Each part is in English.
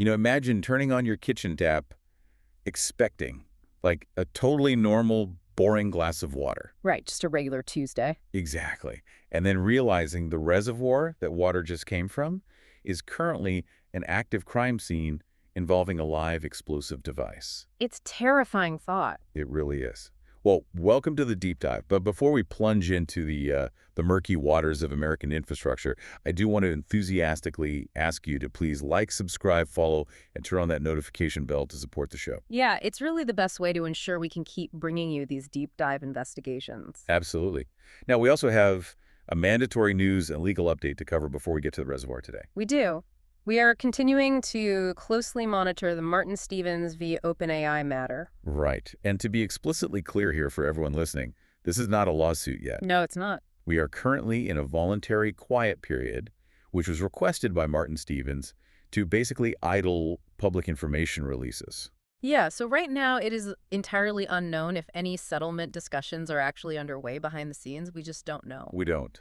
Imagine turning on your kitchen tap, expecting, like, a totally normal, boring glass of water. Right, just a regular Tuesday. Exactly. And then realizing the reservoir that water just came from is currently an active crime scene involving a live explosive device. It's terrifying thought. It really is. Well, welcome to the deep dive. But before we plunge into the murky waters of American infrastructure, I do want to enthusiastically ask you to please like, subscribe, follow, and turn on that notification bell to support the show. Yeah, it's really the best way to ensure we can keep bringing you these deep dive investigations. Absolutely. Now, we also have a mandatory news and legal update to cover before we get to the reservoir today. We do. We are continuing to closely monitor the Martin Stevens v. OpenAI matter. Right. And to be explicitly clear here for everyone listening, this is not a lawsuit yet. No, it's not. We are currently in a voluntary quiet period, which was requested by Martin Stevens to basically idle public information releases. Yeah, so right now it is entirely unknown if any settlement discussions are actually underway behind the scenes. We just don't know. We don't.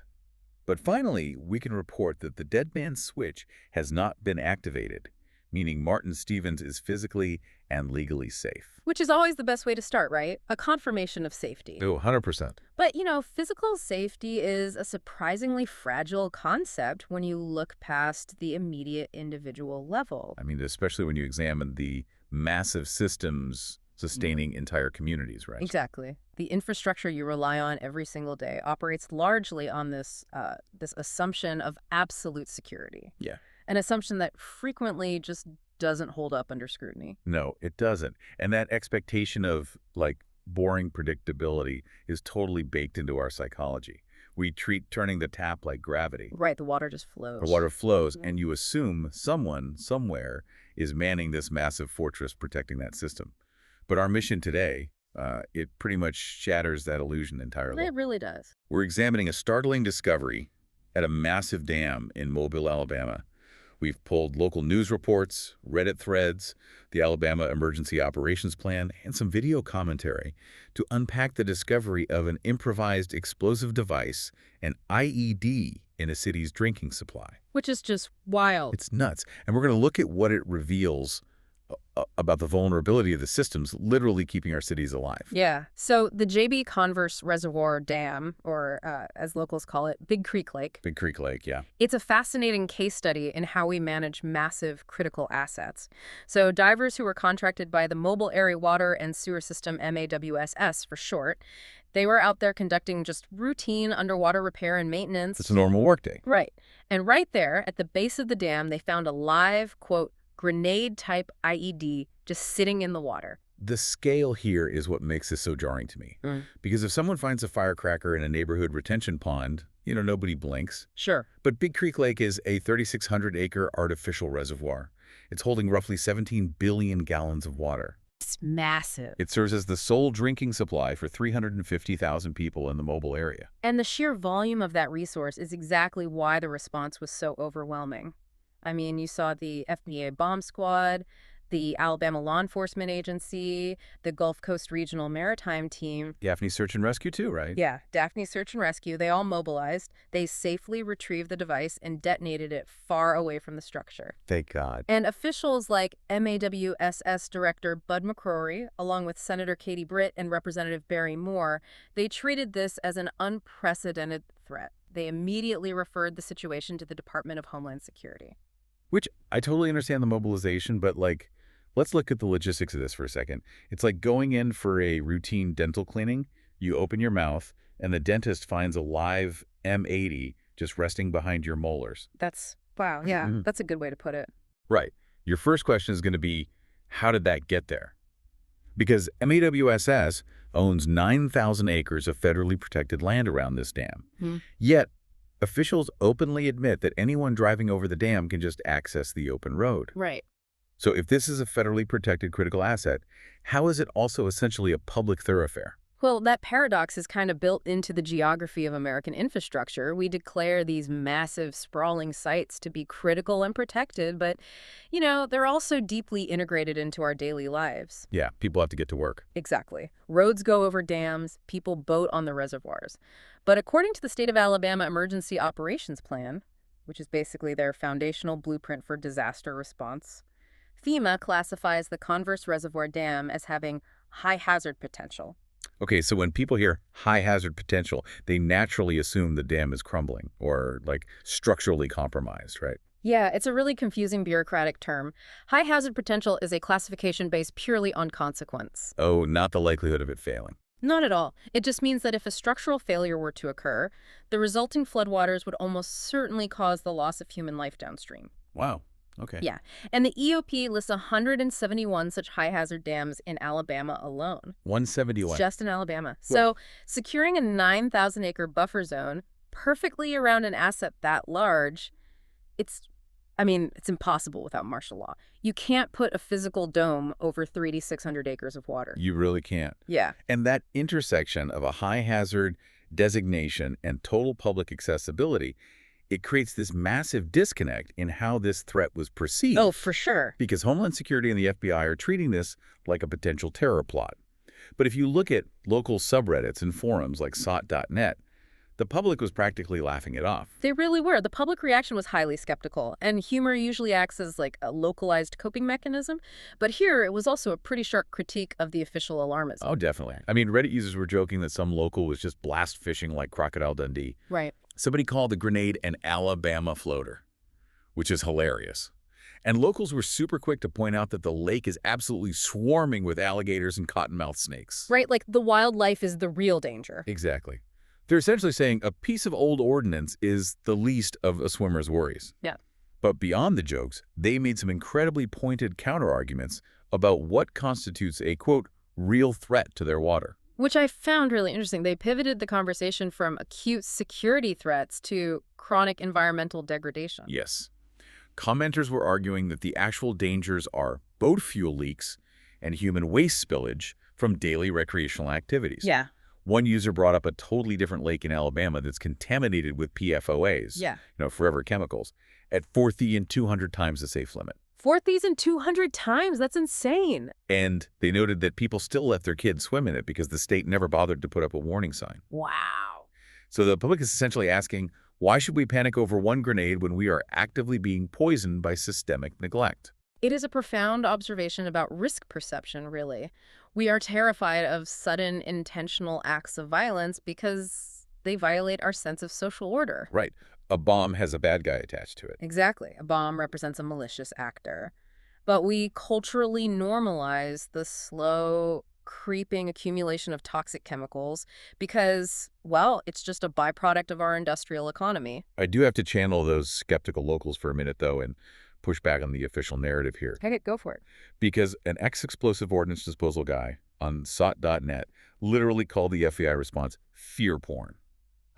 But finally, we can report that the dead man's switch has not been activated, meaning Martin Stevens is physically and legally safe. Which is always the best way to start, right? A confirmation of safety. Oh, 100%. But, physical safety is a surprisingly fragile concept when you look past the immediate individual level. I mean, especially when you examine the massive systems sustaining entire communities, right? Exactly. The infrastructure you rely on every single day operates largely on this assumption of absolute security. Yeah. An assumption that frequently just doesn't hold up under scrutiny. No, it doesn't. And that expectation of, like, boring predictability is totally baked into our psychology. We treat turning the tap like gravity. Right, the water just flows. The water flows, and you assume someone, somewhere, is manning this massive fortress protecting that system. But our mission today, it pretty much shatters that illusion entirely. It really does. We're examining a startling discovery at a massive dam in Mobile, Alabama. We've pulled local news reports, Reddit threads, the Alabama Emergency Operations Plan, and some video commentary to unpack the discovery of an improvised explosive device, an IED, in a city's drinking supply. Which is just wild. It's nuts. And we're going to look at what it reveals about the vulnerability of the systems literally keeping our cities alive. Yeah. So the J.B. Converse Reservoir Dam, or as locals call it, Big Creek Lake. Big Creek Lake, yeah. It's a fascinating case study in how we manage massive critical assets. So divers who were contracted by the Mobile Area Water and Sewer System, MAWSS for short, they were out there conducting just routine underwater repair and maintenance. It's a normal workday. Right. And right there at the base of the dam, they found a live, quote, grenade-type IED just sitting in the water. The scale here is what makes this so jarring to me. Because if someone finds a firecracker in a neighborhood retention pond, nobody blinks. Sure. But Big Creek Lake is a 3,600-acre artificial reservoir. It's holding roughly 17 billion gallons of water. It's massive. It serves as the sole drinking supply for 350,000 people in the Mobile area. And the sheer volume of that resource is exactly why the response was so overwhelming. I mean, you saw the FBA bomb squad, the Alabama Law Enforcement Agency, the Gulf Coast Regional Maritime Team. Daphne Search and Rescue too, right? Yeah, Daphne Search and Rescue. They all mobilized. They safely retrieved the device and detonated it far away from the structure. Thank God. And officials like MAWSS Director Bud McCrory, along with Senator Katie Britt and Representative Barry Moore, they treated this as an unprecedented threat. They immediately referred the situation to the Department of Homeland Security. Which, I totally understand the mobilization, but, let's look at the logistics of this for a second. It's like going in for a routine dental cleaning. You open your mouth, and the dentist finds a live M80 just resting behind your molars. Wow, yeah, that's a good way to put it. Right. Your first question is going to be, how did that get there? Because MAWSS owns 9,000 acres of federally protected land around this dam. Yet, officials openly admit that anyone driving over the dam can just access the open road. Right. So if this is a federally protected critical asset, how is it also essentially a public thoroughfare? Well, that paradox is kind of built into the geography of American infrastructure. We declare these massive, sprawling sites to be critical and protected, but, they're also deeply integrated into our daily lives. Yeah, people have to get to work. Exactly. Roads go over dams, people boat on the reservoirs. But according to the State of Alabama Emergency Operations Plan, which is basically their foundational blueprint for disaster response, FEMA classifies the Converse Reservoir Dam as having high hazard potential. Okay, so when people hear high hazard potential, they naturally assume the dam is crumbling or like structurally compromised, right? Yeah, it's a really confusing bureaucratic term. High hazard potential is a classification based purely on consequence. Oh, not the likelihood of it failing. Not at all. It just means that if a structural failure were to occur, the resulting floodwaters would almost certainly cause the loss of human life downstream. Wow. Okay. Yeah, and the EOP lists 171 such high-hazard dams in Alabama alone. It's 171. just in Alabama. Well, So securing a 9,000-acre buffer zone perfectly around an asset that large, it's, it's impossible without martial law. You can't put a physical dome over 3,600 acres of water. you really can't. Yeah. And that intersection of a high hazard designation and total public accessibility, it creates this massive disconnect in how this threat was perceived. Oh, for sure. Because Homeland Security and the FBI are treating this like a potential terror plot. But if you look at local subreddits and forums like SOT.net, the public was practically laughing it off. They really were. The public reaction was highly skeptical, and humor usually acts as like a localized coping mechanism. But here, it was also a pretty sharp critique of the official alarmism. Oh, definitely. I mean, Reddit users were joking that some local was just blast fishing like Crocodile Dundee. Right. Somebody called the grenade an Alabama floater, which is hilarious. And locals were super quick to point out that the lake is absolutely swarming with alligators and cottonmouth snakes. Right, like the wildlife is the real danger. Exactly. They're essentially saying a piece of old ordnance is the least of a swimmer's worries. Yeah. But beyond the jokes, they made some incredibly pointed counterarguments about what constitutes a, quote, real threat to their water. Which I found really interesting. They pivoted the conversation from acute security threats to chronic environmental degradation. Yes. Commenters were arguing that the actual dangers are boat fuel leaks and human waste spillage from daily recreational activities. Yeah. One user brought up a totally different lake in Alabama that's contaminated with PFOAs, forever chemicals, at 4,200 times the safe limit. 4,200 times? That's insane. And they noted that people still let their kids swim in it because the state never bothered to put up a warning sign. Wow. So the public is essentially asking, why should we panic over one grenade when we are actively being poisoned by systemic neglect? It is a profound observation about risk perception, really. We are terrified of sudden, intentional acts of violence because they violate our sense of social order. Right. A bomb has a bad guy attached to it. Exactly. A bomb represents a malicious actor. But we culturally normalize the slow, creeping accumulation of toxic chemicals because, well, it's just a byproduct of our industrial economy. I do have to channel those skeptical locals for a minute, though, and push back on the official narrative here. Okay, go for it. Because an ex-explosive ordnance disposal guy on SOT.net literally called the FBI response fear porn.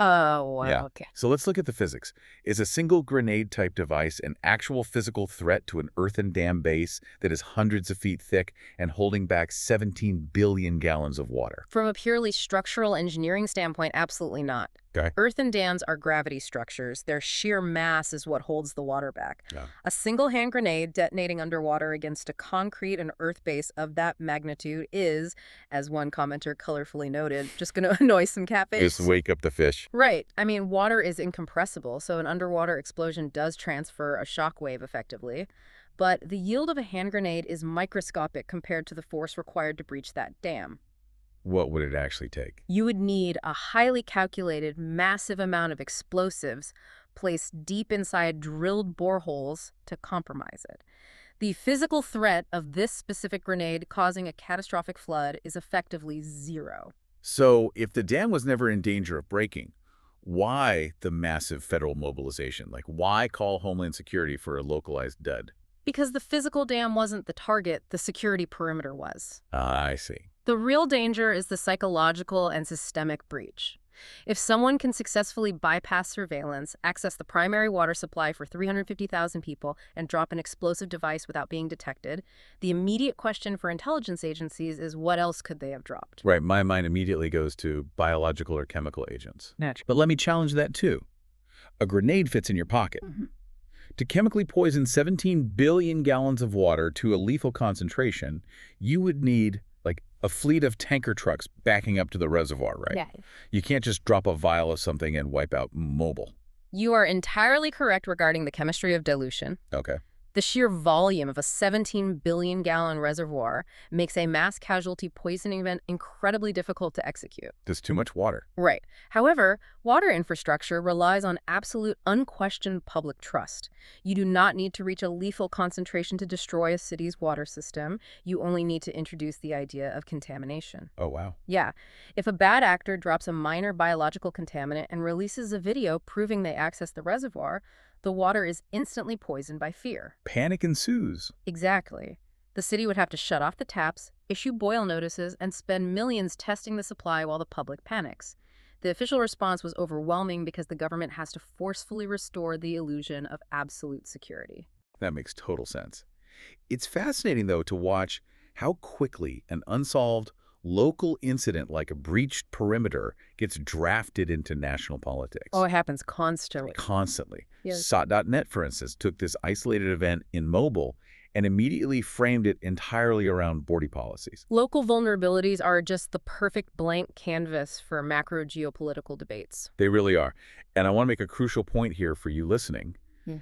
Oh, wow. Yeah. Okay. So let's look at the physics. Is a single grenade-type device an actual physical threat to an earthen dam base that is hundreds of feet thick and holding back 17 billion gallons of water? From a purely structural engineering standpoint, absolutely not. Okay. Earthen dams are gravity structures. Their sheer mass is what holds the water back. Yeah. A single hand grenade detonating underwater against a concrete and earth base of that magnitude is, as one commenter colorfully noted, just going to annoy some catfish. Just wake up the fish. Right. I mean, water is incompressible, so an underwater explosion does transfer a shock wave effectively. But the yield of a hand grenade is microscopic compared to the force required to breach that dam. What would it actually take? You would need a highly calculated, massive amount of explosives placed deep inside drilled boreholes to compromise it. The physical threat of this specific grenade causing a catastrophic flood is effectively zero. So if the dam was never in danger of breaking, why the massive federal mobilization? Like, why call Homeland Security for a localized dud? Because the physical dam wasn't the target, the security perimeter was. I see. The real danger is the psychological and systemic breach. If someone can successfully bypass surveillance, access the primary water supply for 350,000 people, and drop an explosive device without being detected, the immediate question for intelligence agencies is what else could they have dropped? Right. My mind immediately goes to biological or chemical agents. Naturally. But let me challenge that too. A grenade fits in your pocket. Mm-hmm. To chemically poison 17 billion gallons of water to a lethal concentration, you would need like a fleet of tanker trucks backing up to the reservoir, right? Yeah. You can't just drop a vial of something and wipe out Mobile. You are entirely correct regarding the chemistry of dilution. Okay. The sheer volume of a 17 billion gallon reservoir makes a mass casualty poisoning event incredibly difficult to execute. There's too much water. Right. However, water infrastructure relies on absolute unquestioned public trust. You do not need to reach a lethal concentration to destroy a city's water system. You only need to introduce the idea of contamination. Oh, wow. Yeah. If a bad actor drops a minor biological contaminant and releases a video proving they accessed the reservoir, the water is instantly poisoned by fear. Panic ensues. Exactly. The city would have to shut off the taps, issue boil notices, and spend millions testing the supply while the public panics. The official response was overwhelming because the government has to forcefully restore the illusion of absolute security. That makes total sense. It's fascinating, though, to watch how quickly an unsolved local incident like a breached perimeter gets drafted into national politics. Oh, it happens constantly. Constantly. Yes. SOT.net, for instance, took this isolated event in mobile and immediately framed it entirely around border policies. Local vulnerabilities are just the perfect blank canvas for macro geopolitical debates. They really are. And I want to make a crucial point here for you listening. Hmm.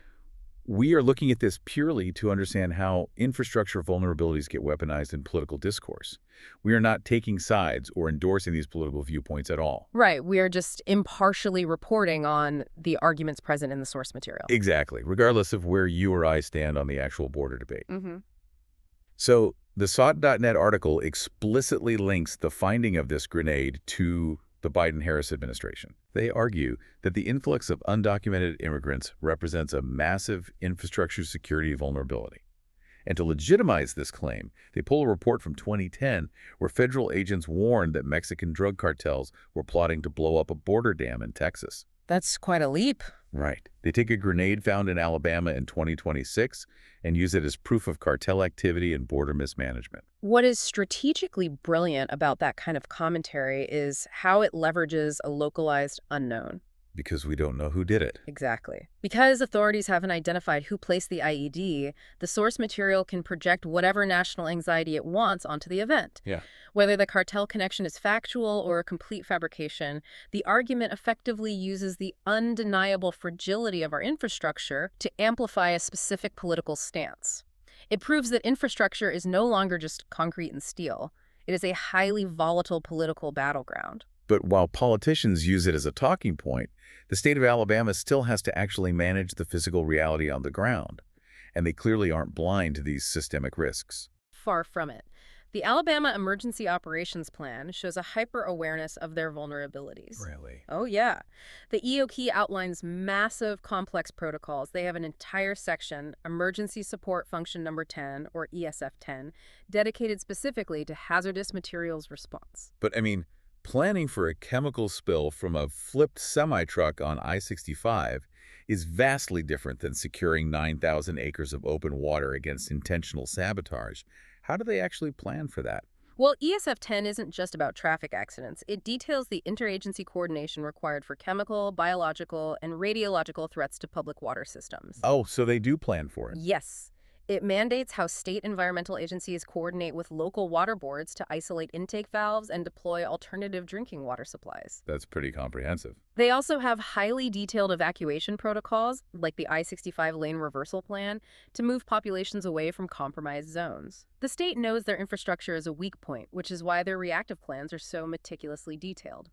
We are looking at this purely to understand how infrastructure vulnerabilities get weaponized in political discourse. We are not taking sides or endorsing these political viewpoints at all. Right. We are just impartially reporting on the arguments present in the source material. Exactly, regardless of where you or I stand on the actual border debate. Mm-hmm. So the SOT.net article explicitly links the finding of this grenade to the Biden-Harris administration. They argue that the influx of undocumented immigrants represents a massive infrastructure security vulnerability. And to legitimize this claim, they pull a report from 2010 where federal agents warned that Mexican drug cartels were plotting to blow up a border dam in Texas. That's quite a leap. Right. They take a grenade found in Alabama in 2026 and use it as proof of cartel activity and border mismanagement. What is strategically brilliant about that kind of commentary is how it leverages a localized unknown. Because we don't know who did it. Exactly. Because authorities haven't identified who placed the IED, the source material can project whatever national anxiety it wants onto the event. Yeah. Whether the cartel connection is factual or a complete fabrication, the argument effectively uses the undeniable fragility of our infrastructure to amplify a specific political stance. It proves that infrastructure is no longer just concrete and steel. It is a highly volatile political battleground. But while politicians use it as a talking point, the state of Alabama still has to actually manage the physical reality on the ground. And they clearly aren't blind to these systemic risks. Far from it. The Alabama Emergency Operations Plan shows a hyper-awareness of their vulnerabilities. Really? Oh, yeah. The EOP outlines massive, complex protocols. They have an entire section, Emergency Support Function Number 10, or ESF-10, dedicated specifically to hazardous materials response. But, I mean, planning for a chemical spill from a flipped semi-truck on I-65 is vastly different than securing 9,000 acres of open water against intentional sabotage. How do they actually plan for that? Well, ESF-10 isn't just about traffic accidents. It details the interagency coordination required for chemical, biological, and radiological threats to public water systems. Oh, so they do plan for it. Yes. It mandates how state environmental agencies coordinate with local water boards to isolate intake valves and deploy alternative drinking water supplies. That's pretty comprehensive. They also have highly detailed evacuation protocols, like the I-65 lane reversal plan, to move populations away from compromised zones. The state knows their infrastructure is a weak point, which is why their reactive plans are so meticulously detailed.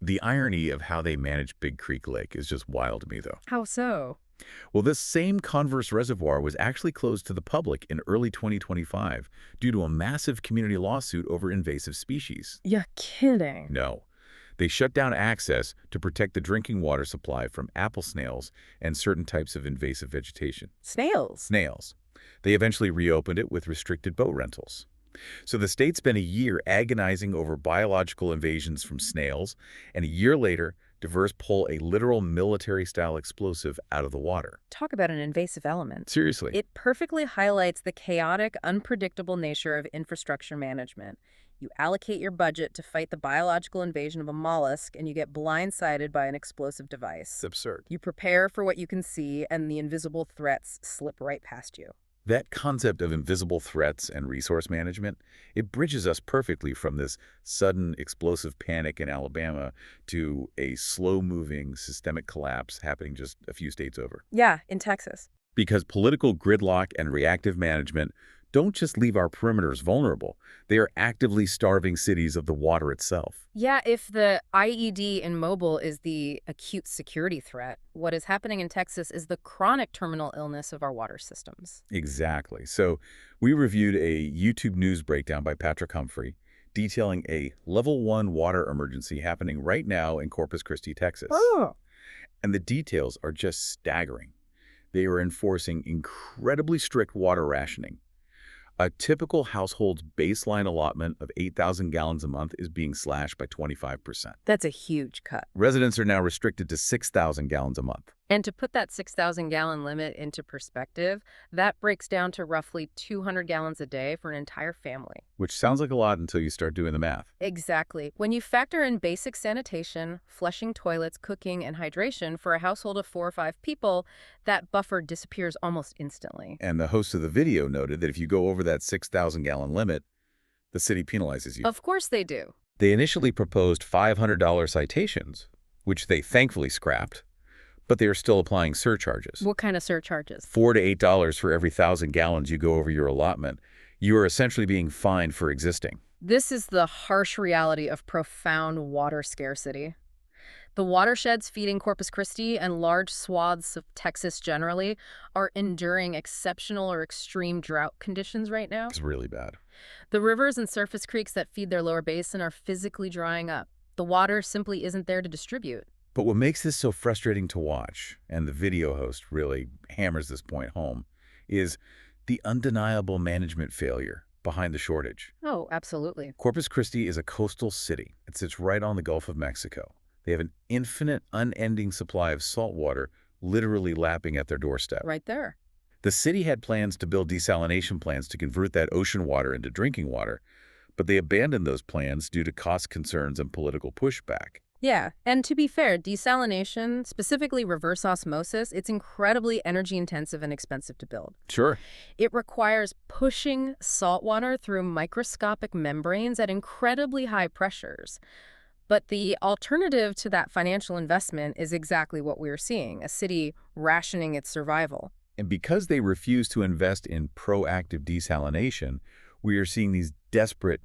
The irony of how they manage Big Creek Lake is just wild to me, though. How so? Well, this same Converse Reservoir was actually closed to the public in early 2025 due to a massive community lawsuit over invasive species. You're kidding. No. They shut down access to protect the drinking water supply from apple snails and certain types of invasive vegetation. Snails? Snails. They eventually reopened it with restricted boat rentals. So the state spent a year agonizing over biological invasions from snails, and a year later, diverse pull a literal military-style explosive out of the water. Talk about an invasive element. Seriously. It perfectly highlights the chaotic, unpredictable nature of infrastructure management. You allocate your budget to fight the biological invasion of a mollusk, and you get blindsided by an explosive device. It's absurd. You prepare for what you can see, and the invisible threats slip right past you. That concept of invisible threats and resource management, it bridges us perfectly from this sudden explosive panic in Alabama to a slow-moving systemic collapse happening just a few states over. Yeah, in Texas. Because political gridlock and reactive management don't just leave our perimeters vulnerable, they are actively starving cities of the water itself. Yeah, if the IED in Mobile is the acute security threat, what is happening in Texas is the chronic terminal illness of our water systems. Exactly. So we reviewed a YouTube news breakdown by Patrick Humphrey detailing a level 1 water emergency happening right now in Corpus Christi, Texas. Oh. And the details are just staggering. They are enforcing incredibly strict water rationing. A typical household's baseline allotment of 8,000 gallons a month is being slashed by 25%. That's a huge cut. Residents are now restricted to 6,000 gallons a month. And to put that 6,000-gallon limit into perspective, that breaks down to roughly 200 gallons a day for an entire family. Which sounds like a lot until you start doing the math. Exactly. When you factor in basic sanitation, flushing toilets, cooking, and hydration for a household of 4 or 5 people, that buffer disappears almost instantly. And the host of the video noted that if you go over that 6,000-gallon limit, the city penalizes you. Of course they do. They initially proposed $500 citations, which they thankfully scrapped, but they are still applying surcharges. What kind of surcharges? $4 to $8 for every 1,000 gallons you go over your allotment. You are essentially being fined for existing. This is the harsh reality of profound water scarcity. The watersheds feeding Corpus Christi and large swaths of Texas generally are enduring exceptional or extreme drought conditions right now. It's really bad. The rivers and surface creeks that feed their lower basin are physically drying up. The water simply isn't there to distribute. But what makes this so frustrating to watch, and the video host really hammers this point home, is the undeniable management failure behind the shortage. Oh, absolutely. Corpus Christi is a coastal city. It sits right on the Gulf of Mexico. They have an infinite, unending supply of salt water literally lapping at their doorstep. Right there. The city had plans to build desalination plants to convert that ocean water into drinking water, but they abandoned those plans due to cost concerns and political pushback. Yeah, and to be fair, desalination, specifically reverse osmosis, it's incredibly energy intensive and expensive to build. Sure. It requires pushing salt water through microscopic membranes at incredibly high pressures. But the alternative to that financial investment is exactly what we're seeing, a city rationing its survival. And because they refuse to invest in proactive desalination, we are seeing these desperate,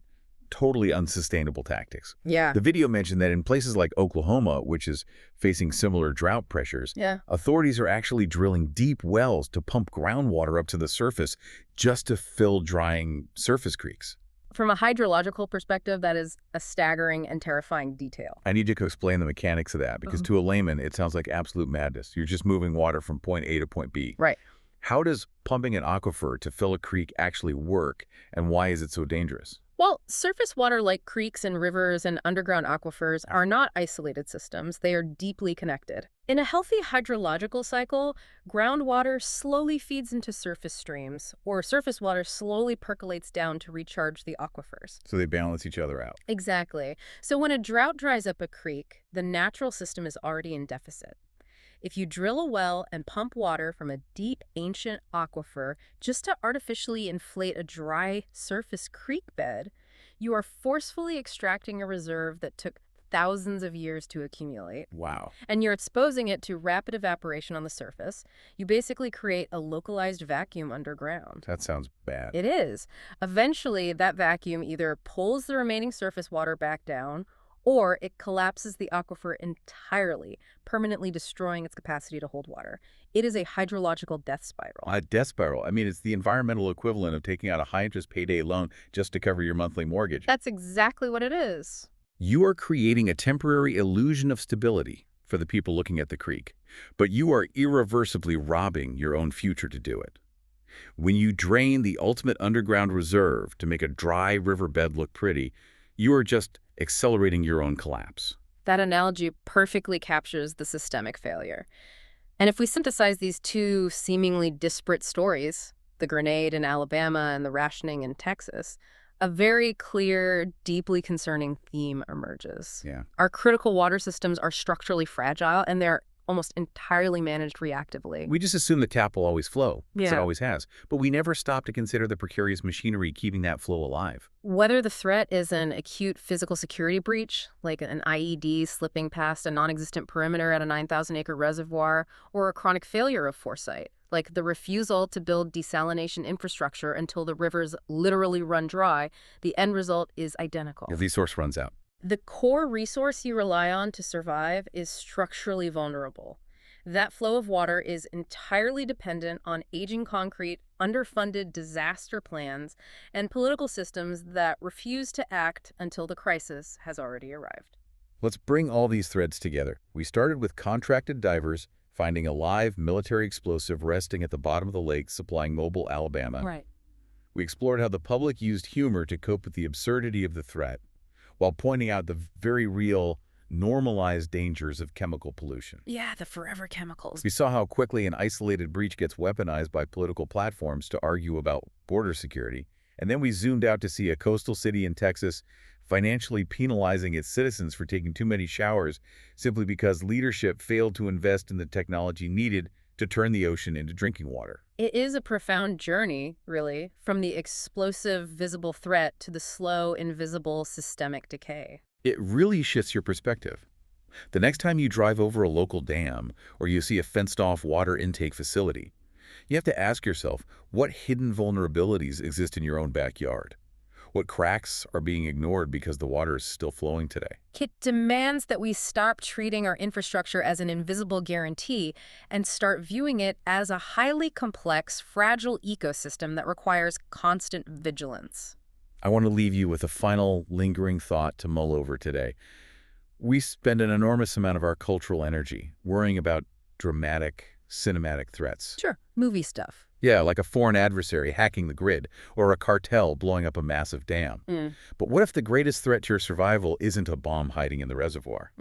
totally unsustainable tactics. Yeah. The video mentioned that in places like Oklahoma, which is facing similar drought pressures, authorities are actually drilling deep wells to pump groundwater up to the surface just to fill drying surface creeks. From a hydrological perspective, that is a staggering and terrifying detail. I need you to explain the mechanics of that, because to a layman, it sounds like absolute madness. You're just moving water from point A to point B. Right. How does pumping an aquifer to fill a creek actually work, and why is it so dangerous? Well, surface water like creeks and rivers and underground aquifers are not isolated systems. They are deeply connected. In a healthy hydrological cycle, groundwater slowly feeds into surface streams, or surface water slowly percolates down to recharge the aquifers. So they balance each other out. Exactly. So when a drought dries up a creek, the natural system is already in deficit. If you drill a well and pump water from a deep, ancient aquifer just to artificially inflate a dry surface creek bed, you are forcefully extracting a reserve that took thousands of years to accumulate. Wow. And you're exposing it to rapid evaporation on the surface. You basically create a localized vacuum underground. That sounds bad. It is. Eventually, that vacuum either pulls the remaining surface water back down, or it collapses the aquifer entirely, permanently destroying its capacity to hold water. It is a hydrological death spiral. A death spiral. I mean, it's the environmental equivalent of taking out a high-interest payday loan just to cover your monthly mortgage. That's exactly what it is. You are creating a temporary illusion of stability for the people looking at the creek, but you are irreversibly robbing your own future to do it. When you drain the ultimate underground reserve to make a dry riverbed look pretty, you are just accelerating your own collapse. That analogy perfectly captures the systemic failure. And if we synthesize these two seemingly disparate stories, the grenade in Alabama and the rationing in Texas, a very clear, deeply concerning theme emerges. Yeah. Our critical water systems are structurally fragile, and they're almost entirely managed reactively. We just assume the tap will always flow, because it Yeah. always has. But we never stop to consider the precarious machinery keeping that flow alive. Whether the threat is an acute physical security breach, like an IED slipping past a non-existent perimeter at a 9,000-acre reservoir, or a chronic failure of foresight, like the refusal to build desalination infrastructure until the rivers literally run dry, the end result is identical. If the resource runs out. The core resource you rely on to survive is structurally vulnerable. That flow of water is entirely dependent on aging concrete, underfunded disaster plans, and political systems that refuse to act until the crisis has already arrived. Let's bring all these threads together. We started with contracted divers finding a live military explosive resting at the bottom of the lake supplying Mobile, Alabama. Right. We explored how the public used humor to cope with the absurdity of the threat, while pointing out the very real, normalized dangers of chemical pollution. Yeah, the forever chemicals. We saw how quickly an isolated breach gets weaponized by political platforms to argue about border security, and then we zoomed out to see a coastal city in Texas financially penalizing its citizens for taking too many showers simply because leadership failed to invest in the technology needed to turn the ocean into drinking water. It is a profound journey, really, from the explosive visible threat to the slow, invisible systemic decay. It really shifts your perspective. The next time you drive over a local dam or you see a fenced-off water intake facility, you have to ask yourself what hidden vulnerabilities exist in your own backyard. What cracks are being ignored because the water is still flowing today? It demands that we stop treating our infrastructure as an invisible guarantee and start viewing it as a highly complex, fragile ecosystem that requires constant vigilance. I want to leave you with a final lingering thought to mull over today. We spend an enormous amount of our cultural energy worrying about dramatic, cinematic threats. Sure, movie stuff. Yeah, like a foreign adversary hacking the grid or a cartel blowing up a massive dam. Mm. But what if the greatest threat to your survival isn't a bomb hiding in the reservoir?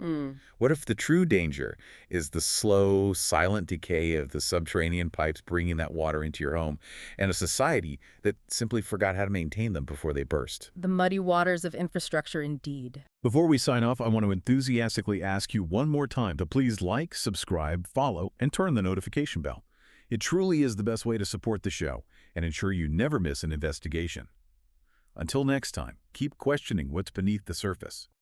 What if the true danger is the slow, silent decay of the subterranean pipes bringing that water into your home and a society that simply forgot how to maintain them before they burst? The muddy waters of infrastructure, indeed. Before we sign off, I want to enthusiastically ask you one more time to please like, subscribe, follow, and turn the notification bell. It truly is the best way to support the show and ensure you never miss an investigation. Until next time, keep questioning what's beneath the surface.